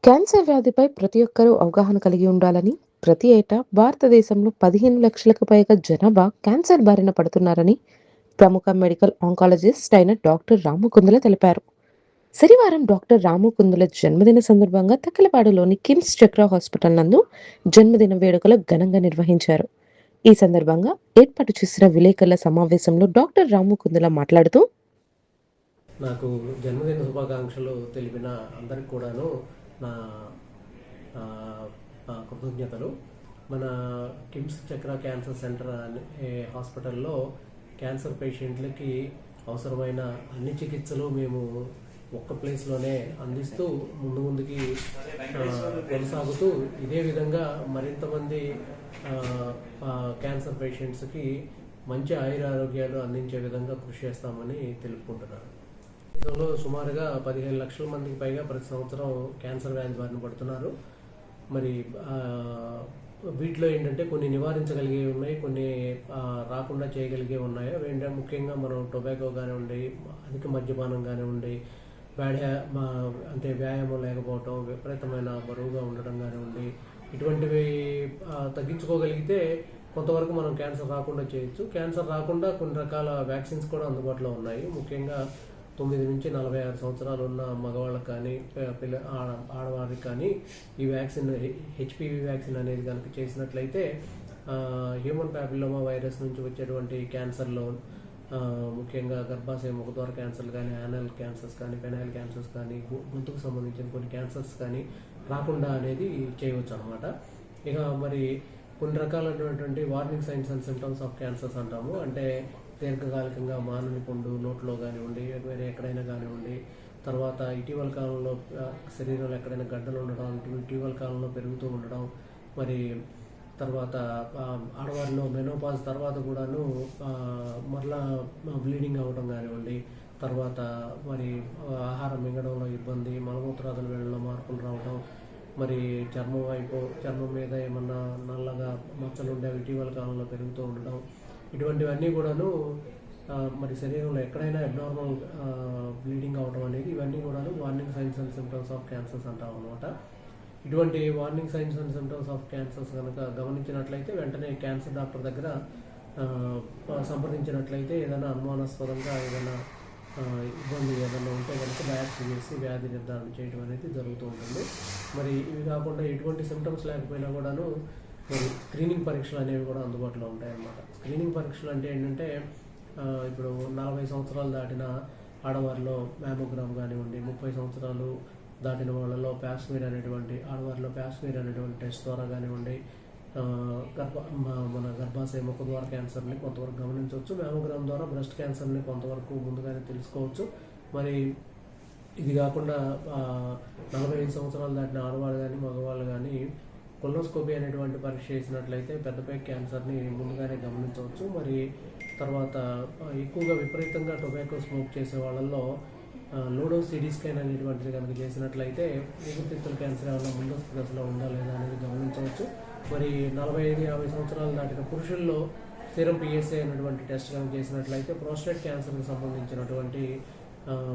Cancer వ్యాధిపై ప్రతి ఒక్కరూ అవగాహన కలిగి ఉండాలని, ప్రతి ఏటా భారతదేశంలో 15 లక్షలకు పైగా జనాభా క్యాన్సర్ బారిన పడుతున్నారని ప్రముఖ మెడికల్ ఆంకాలజిస్ట్ అయిన డాక్టర్ రాము కుందుల తెలిపారు. శనివారం డాక్టర్ రాము కుందుల జన్మదిన సందర్భంగా తక్కిలపాడులోని కిమ్స్ చక్ర హాస్పిటల్ నందు జన్మదిన వేడుకలు ఘనంగా నిర్వహించారు. ఈ సందర్భంగా ఏర్పాటు చేసిన విలేకరుల సమావేశంలో డాక్టర్ రాము కుందుల మాట్లాడుతూ, నాకు జన్మదిన శుభాకాంక్షలు తెలిపిన అందరికి కూడాను నా కృతజ్ఞతలు. మన కిమ్స్ చక్ర క్యాన్సర్ సెంటర్ అనే హాస్పిటల్లో క్యాన్సర్ పేషెంట్లకి అవసరమైన అన్ని చికిత్సలు మేము ఒక్క ప్లేస్లోనే అందిస్తూ ముందుకి కొనసాగుతూ ఇదే విధంగా మరింతమంది క్యాన్సర్ పేషెంట్స్కి మంచి ఆయురారోగ్యాలు అందించే విధంగా కృషి చేస్తామని తెలుపుకుంటున్నాను. దేశంలో సుమారుగా 15 లక్షల మందికి పైగా ప్రతి సంవత్సరం క్యాన్సర్ వ్యాధి బారిన పడుతున్నారు. మరి వీటిలో ఏంటంటే కొన్ని నివారించగలిగే ఉన్నాయి, కొన్ని రాకుండా చేయగలిగే ఉన్నాయి. అవి ఏంటంటే ముఖ్యంగా మనం టొబాకో కానివ్వండి, అధిక మద్యపానం కానివ్వండి, అంటే వ్యాయామం లేకపోవటం, విపరీతమైన బరువుగా ఉండడం కానివ్వండి, ఇటువంటివి తగ్గించుకోగలిగితే కొంతవరకు మనం క్యాన్సర్ రాకుండా చేయొచ్చు. క్యాన్సర్ రాకుండా కొన్ని రకాల వ్యాక్సిన్స్ కూడా అందుబాటులో ఉన్నాయి. ముఖ్యంగా 9 నుంచి 46 సంవత్సరాలు ఉన్న మగవాళ్ళకి కానీ ఆడవారికి కానీ ఈ వ్యాక్సిన్ హెచ్పివి వ్యాక్సిన్ అనేది కనుక చేసినట్లయితే హ్యూమన్ ప్యాపిలోమా వైరస్ నుంచి వచ్చేటువంటి క్యాన్సర్లో ముఖ్యంగా గర్భాశయ ముఖద్వార క్యాన్సర్లు కానీ, యానల్ క్యాన్సర్స్ కానీ, పెనైల్ క్యాన్సర్స్ కానీ, గొంతుకు సంబంధించిన కొన్ని క్యాన్సర్స్ కానీ రాకుండా అనేది చేయవచ్చు అనమాట. ఇక మరి కొన్ని రకాలైనటువంటి warning signs and symptoms of cancers అంటాము. అంటే దీర్ఘకాలికంగా మానని పుండు నోట్లో కానివ్వండి, వేరే ఎక్కడైనా కానివ్వండి, తర్వాత ఇటీవల కాలంలో శరీరంలో ఎక్కడైనా గడ్డలు ఉండడం, ఇటీవల కాలంలో పెరుగుతూ ఉండడం, మరి తర్వాత ఆడవారిలో మెనోపాజ్ తర్వాత కూడాను మరలా బ్లీడింగ్ అవ్వడం కానివ్వండి, తర్వాత మరి ఆహారం మింగడంలో ఇబ్బంది, మలమూత్రాదుల వేళల్లో మార్పులు రావడం, మరి చర్మం మీద ఏమన్నా నల్లగా మచ్చలు ఉండేవి ఇటీవల కాలంలో పెరుగుతూ ఉండడం, ఇటువంటివన్నీ కూడాను మరి శరీరంలో ఎక్కడైనా అబ్నార్మల్ బ్లీడింగ్ అవడం అనేది ఇవన్నీ కూడాను warning signs and symptoms of cancers అంటాం అనమాట. ఇటువంటి warning signs and symptoms of cancers కనుక గమనించినట్లయితే వెంటనే క్యాన్సర్ డాక్టర్ దగ్గర సంప్రదించినట్లయితే ఏదైనా అనుమానాస్పదంగా ఏదైనా ఇబ్బంది ఏదైనా ఉంటే కనుక బయాప్సీ చేసి వ్యాధి నిర్ధారణ చేయడం అనేది జరుగుతూ ఉంటుంది. మరి ఇవి కాకుండా ఎటువంటి సిమ్టమ్స్ లేకపోయినా కూడాను మరి స్క్రీనింగ్ పరీక్షలు అనేవి కూడా అందుబాటులో ఉంటాయన్నమాట. స్క్రీనింగ్ పరీక్షలు అంటే ఏంటంటే ఇప్పుడు 40 సంవత్సరాలు దాటిన ఆడవారిలో మ్యామోగ్రామ్ కానివ్వండి, 30 సంవత్సరాలు దాటిన వాళ్ళలో ప్యాప్స్మీర్ అనేటువంటి ఆడవారిలో ప్యాప్స్మీర్ అనేటువంటి టెస్ట్ ద్వారా కానివ్వండి మన గర్భాశయ ముఖద్వార క్యాన్సర్ని కొంతవరకు గమనించవచ్చు. మ్యామోగ్రామ్ ద్వారా బ్రెస్ట్ క్యాన్సర్ని కొంతవరకు ముందుగానే తెలుసుకోవచ్చు. మరి ఇది కాకుండా 45 సంవత్సరాలు దాటిన ఆడవాళ్ళు కానీ మగవాళ్ళు కానీ కొలోనోస్కోపీ అనేటువంటి పరీక్ష చేసినట్లయితే పెద్దపై క్యాన్సర్ని ముందుగానే గమనించవచ్చు. మరి తర్వాత ఎక్కువగా విపరీతంగా టొబాకో స్మోక్ చేసే వాళ్ళల్లో లోడో సిటీ స్కాన్ అనేటువంటిది కనుక చేసినట్లయితే ఊపిరితిత్తుల క్యాన్సర్ ఏమైనా ముందస్తు దశలో ఉందా లేదా అనేది గమనించవచ్చు. మరి 45-50 సంవత్సరాలు దాటిన పురుషుల్లో సీరం పిఎస్ఏ అనేటువంటి టెస్ట్ కనుక చేసినట్లయితే ప్రోస్టేట్ క్యాన్సర్కి సంబంధించినటువంటి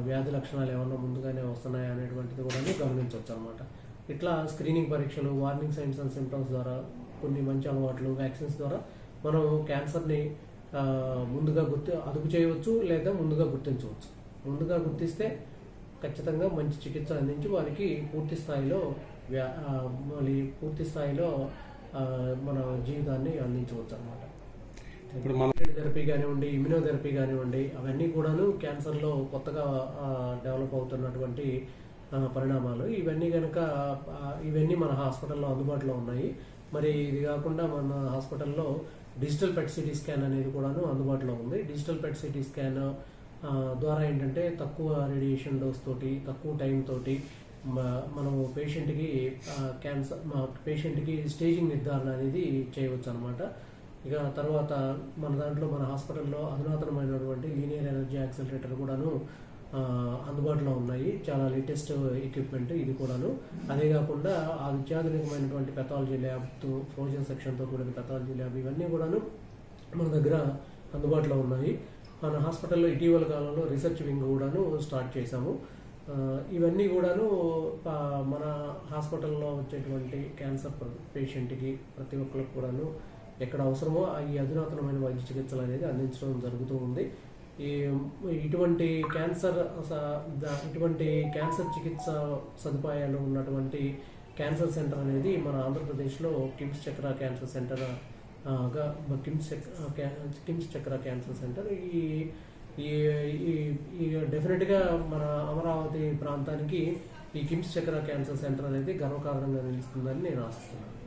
వ్యాధి లక్షణాలు ఏమన్నా ముందుగానే వస్తున్నాయా అనేటువంటిది కూడా గమనించవచ్చు అనమాట. ఇట్లా స్క్రీనింగ్ పరీక్షలు, వార్నింగ్ సైన్స్ అండ్ సిమ్టమ్స్ ద్వారా, కొన్ని మంచి అలవాట్లు, వ్యాక్సిన్స్ ద్వారా మనం క్యాన్సర్ని ముందుగా అదుపు చేయవచ్చు లేదా ముందుగా గుర్తించవచ్చు. ముందుగా గుర్తిస్తే ఖచ్చితంగా మంచి చికిత్స అందించి వారికి పూర్తి స్థాయిలో మన జీవితాన్ని అందించవచ్చు అన్నమాట. ఇప్పుడు మన థెరపీ కానివ్వండి, ఇమ్యునోథెరపీ కానివ్వండి, అవన్నీ కూడాను క్యాన్సర్లో కొత్తగా డెవలప్ అవుతున్నటువంటి పరిణామాలు. ఇవన్నీ మన హాస్పిటల్లో అందుబాటులో ఉన్నాయి. మరి ఇది కాకుండా మన హాస్పిటల్లో డిజిటల్ పెట్ సిటీ స్కాన్ అనేది కూడాను అందుబాటులో ఉంది. డిజిటల్ పెట్ సిటీ స్కాన్ ద్వారా ఏంటంటే తక్కువ రేడియేషన్ డోస్ తోటి, తక్కువ టైం తోటి మనం పేషెంట్కి స్టేజింగ్ నిర్ధారణ అనేది చేయవచ్చు అనమాట. ఇక తర్వాత మన హాస్పిటల్లో అధునాతనమైనటువంటి లీనియర్ ఎనర్జీ యాక్సిలరేటర్ కూడాను అందుబాటులో ఉన్నాయి. చాలా లేటెస్ట్ ఎక్విప్మెంట్ ఇది కూడాను. అదే కాకుండా అత్యాధునికమైనటువంటి పెథాలజీ ల్యాబ్తో, ఫ్రోజన్ సెక్షన్తో కూడిన పెథాలజీ ల్యాబ్, ఇవన్నీ కూడాను మన దగ్గర అందుబాటులో ఉన్నాయి. మన హాస్పిటల్లో ఇటీవల కాలంలో రీసెర్చ్ వింగ్ కూడాను స్టార్ట్ చేశాము. ఇవన్నీ కూడాను మన హాస్పిటల్లో వచ్చేటువంటి క్యాన్సర్ పేషెంట్కి ప్రతి ఒక్కరికి కూడాను ఎక్కడ అవసరమో ఈ అధునాతనమైన వైద్య చికిత్సలు అనేది అందించడం జరుగుతూ ఉంది. ఇటువంటి క్యాన్సర్ చికిత్స సదుపాయాలు ఉన్నటువంటి క్యాన్సర్ సెంటర్ అనేది మన ఆంధ్రప్రదేశ్లో కిమ్స్ చక్ర క్యాన్సర్ సెంటర్ కిమ్స్ చక్ర క్యాన్సర్ సెంటర్ ఈ డెఫినెట్గా మన అమరావతి ప్రాంతానికి ఈ కిమ్స్ చక్ర క్యాన్సర్ సెంటర్ అనేది గర్వకారణంగా నిలుస్తుందని నేను ఆశిస్తున్నాను.